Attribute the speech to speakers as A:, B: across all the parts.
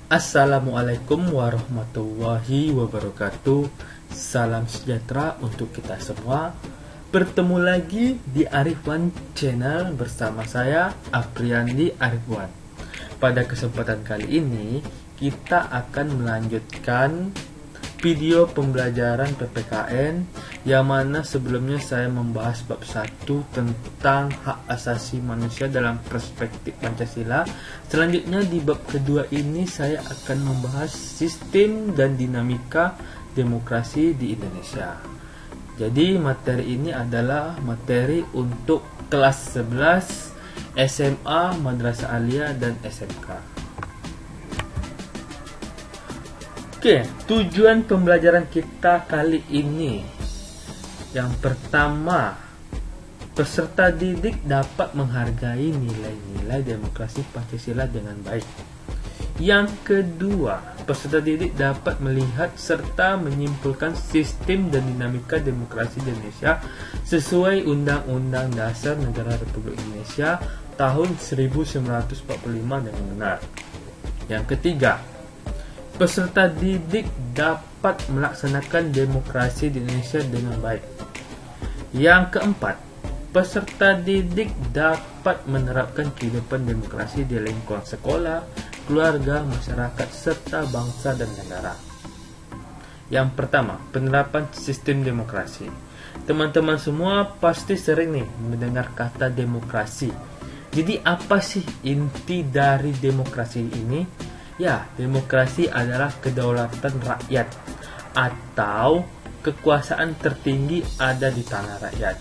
A: Assalamualaikum warahmatullahi wabarakatuh. Salam sejahtera untuk kita semua. Bertemu lagi di Arifwan Channel bersama saya Apriandi Arifwan. Pada kesempatan kali ini kita akan melanjutkan video pembelajaran PPKN yang mana sebelumnya saya membahas bab 1 tentang hak asasi manusia dalam perspektif Pancasila. Selanjutnya di bab kedua ini saya akan membahas sistem dan dinamika demokrasi di Indonesia. Jadi materi ini adalah materi untuk kelas 11 SMA, Madrasah Aliyah dan SMK. Oke, tujuan pembelajaran kita kali ini. Yang pertama, peserta didik dapat menghargai nilai-nilai demokrasi Pancasila dengan baik. Yang kedua, peserta didik dapat melihat serta menyimpulkan sistem dan dinamika demokrasi di Indonesia sesuai Undang-Undang Dasar Negara Republik Indonesia tahun 1945 dengan benar. Yang ketiga, peserta didik dapat melaksanakan demokrasi di Indonesia dengan baik. Yang keempat, peserta didik dapat menerapkan kehidupan demokrasi di lingkungan sekolah, keluarga, masyarakat, serta bangsa dan negara. Yang pertama, penerapan sistem demokrasi. Teman-teman semua pasti sering nih mendengar kata demokrasi. Jadi apa sih inti dari demokrasi ini? Ya, demokrasi adalah kedaulatan rakyat atau kekuasaan tertinggi ada di tangan rakyat.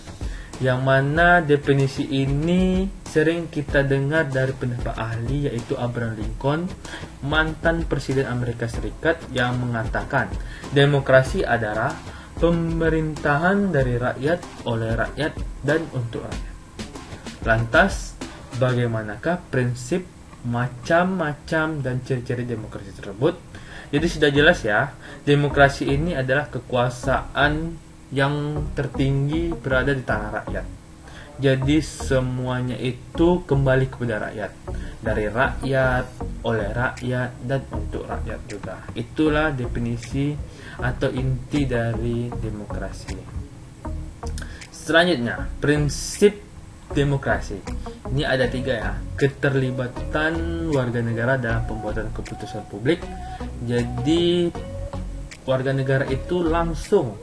A: Yang mana definisi ini sering kita dengar dari pendapat ahli yaitu Abraham Lincoln, mantan Presiden Amerika Serikat, yang mengatakan demokrasi adalah pemerintahan dari rakyat, oleh rakyat, dan untuk rakyat. Lantas, bagaimanakah prinsip, macam-macam dan ciri-ciri demokrasi tersebut? Jadi sudah jelas ya, demokrasi ini adalah kekuasaan yang tertinggi berada di tangan rakyat. Jadi semuanya itu kembali kepada rakyat, dari rakyat, oleh rakyat, dan untuk rakyat juga. Itulah definisi atau inti dari demokrasi. Selanjutnya, prinsip demokrasi. Ini ada 3 ya. Keterlibatan warga negara dalam pembuatan keputusan publik. Jadi warga negara itu langsung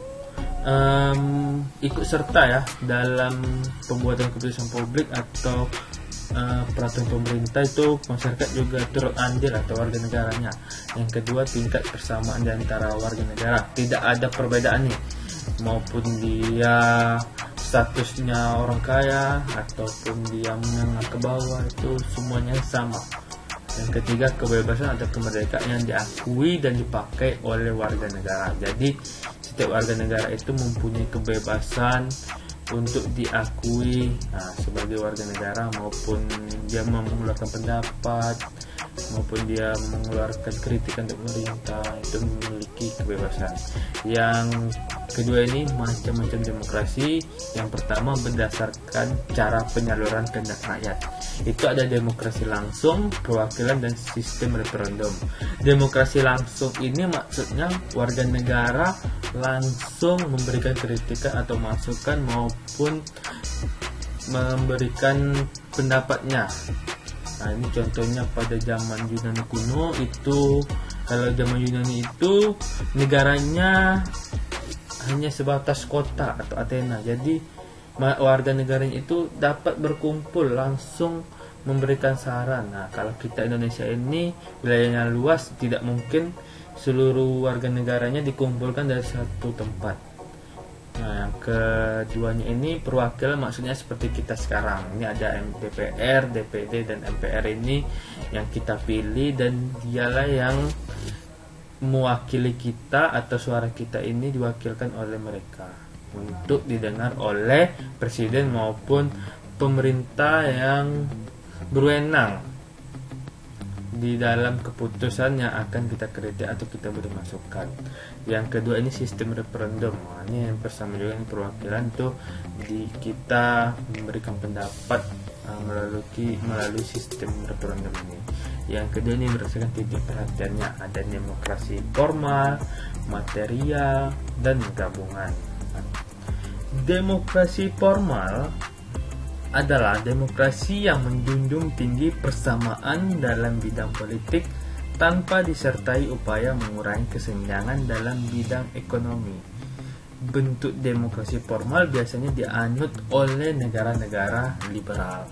A: ikut serta ya dalam pembuatan keputusan publik atau peraturan pemerintah. Itu masyarakat juga turut andil atau warga negaranya. Yang kedua, tingkat persamaan di antara warga negara. Tidak ada perbedaan nih, maupun dia statusnya orang kaya ataupun dia menengah ke bawah, itu semuanya sama. Yang ketiga, kebebasan atau kemerdekaan yang diakui dan dipakai oleh warga negara. Jadi setiap warga negara itu mempunyai kebebasan untuk diakui sebagai warga negara, maupun dia mengeluarkan pendapat, maupun dia mengeluarkan kritikan untuk pemerintah, itu memiliki kebebasan. Yang kedua ini macam-macam demokrasi. Yang pertama, berdasarkan cara penyaluran kehendak rakyat. Itu ada demokrasi langsung, perwakilan, dan sistem referendum. Demokrasi langsung ini maksudnya warga negara langsung memberikan kritikan atau masukan maupun memberikan pendapatnya. Nah, ini contohnya pada zaman Yunani kuno. Itu kalau zaman Yunani itu negaranya hanya sebatas kota atau Athena. Jadi warga negaranya itu dapat berkumpul langsung memberikan saran. Nah, kalau kita Indonesia ini wilayahnya luas, tidak mungkin seluruh warga negaranya dikumpulkan dari satu tempat. Nah, yang keduanya ini perwakilan, maksudnya seperti kita sekarang. Ini ada DPR, DPD, dan MPR ini yang kita pilih, dan dialah yang mewakili kita atau suara kita ini diwakilkan oleh mereka untuk didengar oleh presiden maupun pemerintah yang berwenang di dalam keputusan yang akan kita kritik atau kita beri masukan. Yang kedua ini sistem referendum. Nah, ini yang bersama juga ini perwakilan tuh kita memberikan pendapat melalui sistem referendum ini. Yang kedua ini berdasarkan titik perhatiannya, ada demokrasi formal, material, dan gabungan. Demokrasi formal adalah demokrasi yang menjunjung tinggi persamaan dalam bidang politik tanpa disertai upaya mengurangi kesenjangan dalam bidang ekonomi. Bentuk demokrasi formal biasanya dianut oleh negara-negara liberal.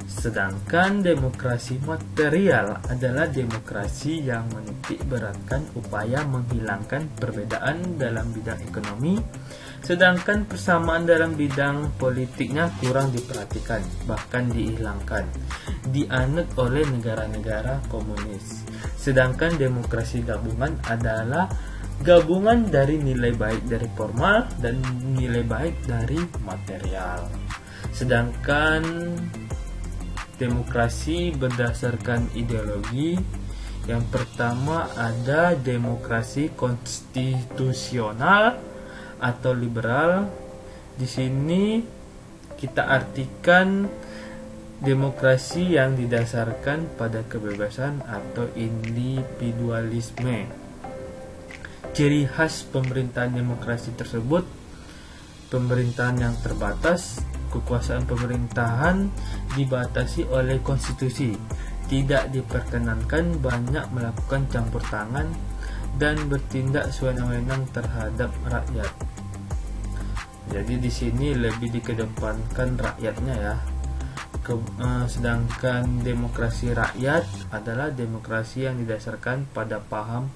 A: Sedangkan demokrasi material adalah demokrasi yang menitik beratkan upaya menghilangkan perbedaan dalam bidang ekonomi, sedangkan persamaan dalam bidang politiknya kurang diperhatikan, bahkan dihilangkan, dianut oleh negara-negara komunis. Sedangkan demokrasi gabungan adalah gabungan dari nilai baik dari formal dan nilai baik dari material. Sedangkan demokrasi berdasarkan ideologi, yang pertama ada demokrasi konstitusional atau liberal. Di sini kita artikan demokrasi yang didasarkan pada kebebasan atau individualisme. Ciri khas pemerintahan demokrasi tersebut: pemerintahan yang terbatas, kekuasaan pemerintahan dibatasi oleh konstitusi, tidak diperkenankan banyak melakukan campur tangan dan bertindak sewenang-wenang terhadap rakyat. Jadi di sini lebih dikedepankan rakyatnya ya. Sedangkan demokrasi rakyat adalah demokrasi yang didasarkan pada paham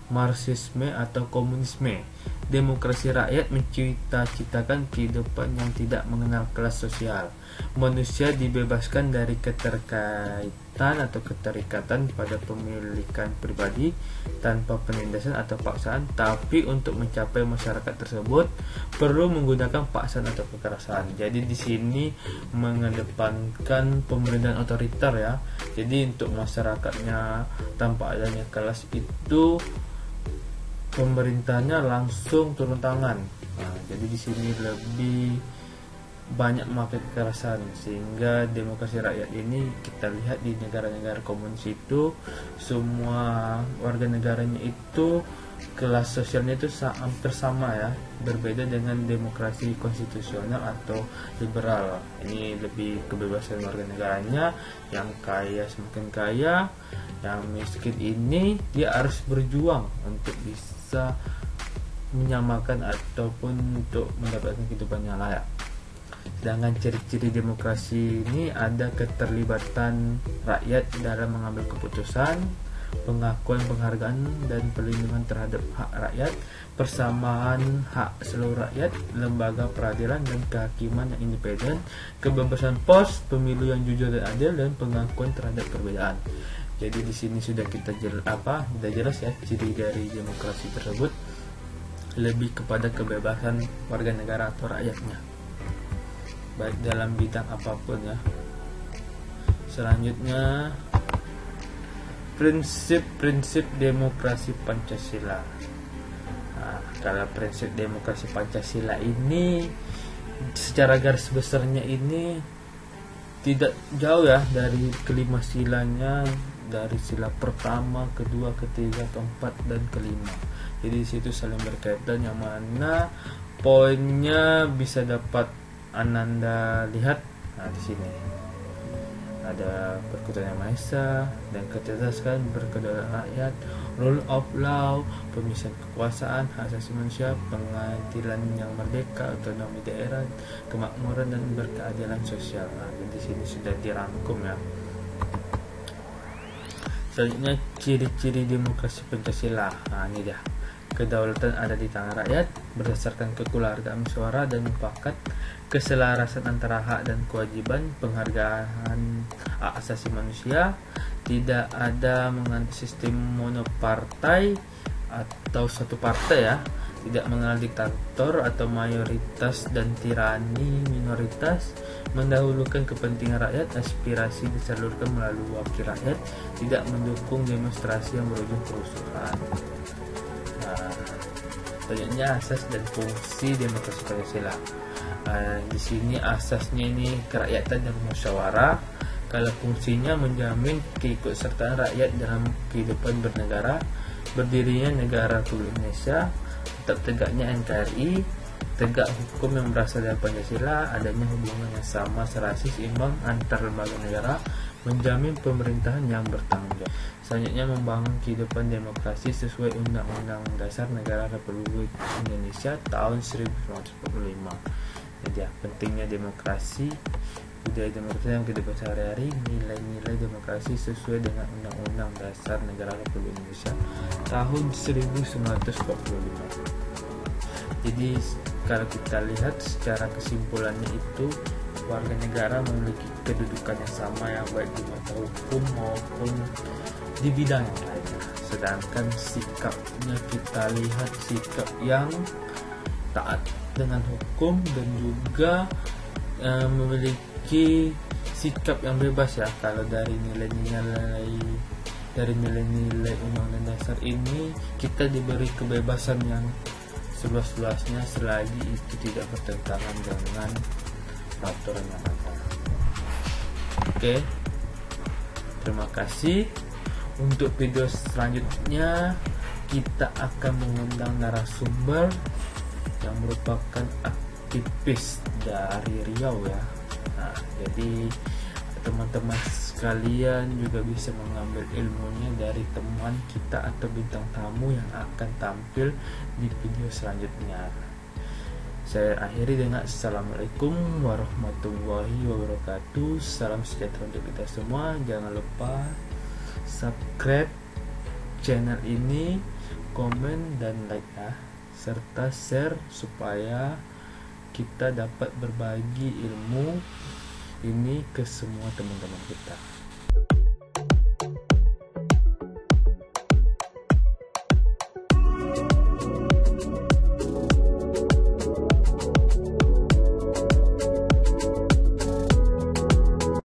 A: Marxisme atau komunisme. Demokrasi rakyat mencita-citakan kehidupan yang tidak mengenal kelas sosial. Manusia dibebaskan dari keterkaitan atau keterikatan pada pemilikan pribadi tanpa penindasan atau paksaan, tapi untuk mencapai masyarakat tersebut perlu menggunakan paksaan atau kekerasan. Jadi di sini mengedepankan pemerintahan otoriter ya. Jadi untuk masyarakatnya tanpa adanya kelas itu pemerintahnya langsung turun tangan. Nah, jadi di sini lebih banyak memakai kekerasan, sehingga demokrasi rakyat ini kita lihat di negara-negara komunis itu semua warga negaranya itu kelas sosialnya itu hampir sama ya, berbeda dengan demokrasi konstitusional atau liberal. Ini lebih kebebasan warga negaranya, yang kaya semakin kaya, yang miskin ini dia harus berjuang untuk bisa menyamakan ataupun untuk mendapatkan kehidupan yang layak. Sedangkan ciri-ciri demokrasi ini ada keterlibatan rakyat dalam mengambil keputusan, pengakuan penghargaan dan perlindungan terhadap hak rakyat, persamaan hak seluruh rakyat, lembaga peradilan dan kehakiman yang independen, kebebasan pers, pemilu yang jujur dan adil, dan pengakuan terhadap perbedaan. Jadi di sini sudah kita jelas ya ciri dari demokrasi tersebut, lebih kepada kebebasan warga negara atau rakyatnya, baik dalam bidang apapun ya. Selanjutnya prinsip-prinsip demokrasi Pancasila. Nah, kalau prinsip demokrasi Pancasila ini secara garis besarnya ini tidak jauh ya dari kelima silanya, dari sila pertama, kedua, ketiga, keempat, dan kelima. Jadi disitu saling berkaitan, yang mana poinnya bisa dapat Ananda lihat. Nah di sini ada perkutuan yang maha esa dan kecerdasan berkedaulatan rakyat, rule of law, pemisahan kekuasaan, hak asasi manusia, pengadilan yang merdeka, otonomi daerah, kemakmuran dan berkeadilan sosial. Nah, di sini sudah dirangkum ya. Selanjutnya ciri-ciri demokrasi Pancasila. Nah ini dia. Kedaulatan ada di tangan rakyat berdasarkan kekeluargaan suara dan mufakat, keselarasan antara hak dan kewajiban, penghargaan hak asasi manusia, tidak ada menganut sistem monopartai atau satu partai ya, tidak mengenal diktator atau mayoritas dan tirani minoritas, mendahulukan kepentingan rakyat, aspirasi disalurkan melalui wakil rakyat, tidak mendukung demonstrasi yang berujung kerusuhan. Selanjutnya asas dan fungsi demokrasi Pancasila. Di sini asasnya ini kerakyatan dan musyawarah, Kalau fungsinya menjamin keikutsertaan rakyat dalam kehidupan bernegara, berdirinya negara Republik Indonesia, tetap tegaknya NKRI, tegak hukum yang berasal dari Pancasila, adanya hubungan yang sama serasi seimbang antar lembaga negara, menjamin pemerintahan yang bertanggung jawab. Selanjutnya, membangun kehidupan demokrasi sesuai Undang-Undang Dasar Negara Republik Indonesia tahun 1945. Jadi pentingnya demokrasi, budaya demokrasi dalam kehidupan sehari-hari, nilai-nilai demokrasi sesuai dengan Undang-Undang Dasar Negara Republik Indonesia tahun 1945. Jadi kalau kita lihat secara kesimpulannya itu, warga negara memiliki kedudukan yang sama yang baik di mata hukum maupun di bidang yang lainnya. Sedangkan sikapnya kita lihat sikap yang taat dengan hukum dan juga memiliki sikap yang bebas ya. Kalau dari nilai-nilai Undang-Undang Dasar ini, kita diberi kebebasan yang seluas-luasnya selagi itu tidak bertentangan dengan peraturan yang ada. Oke, terima kasih. Untuk video selanjutnya kita akan mengundang narasumber yang merupakan aktivis dari Riau ya. Nah, jadi teman-teman sekalian juga bisa mengambil ilmunya dari teman kita atau bintang tamu yang akan tampil di video selanjutnya. Saya akhiri dengan assalamualaikum warahmatullahi wabarakatuh. Salam sejahtera untuk kita semua. Jangan lupa subscribe channel ini, komen dan like ya, serta share supaya kita dapat berbagi ilmu ini ke semua teman-teman kita.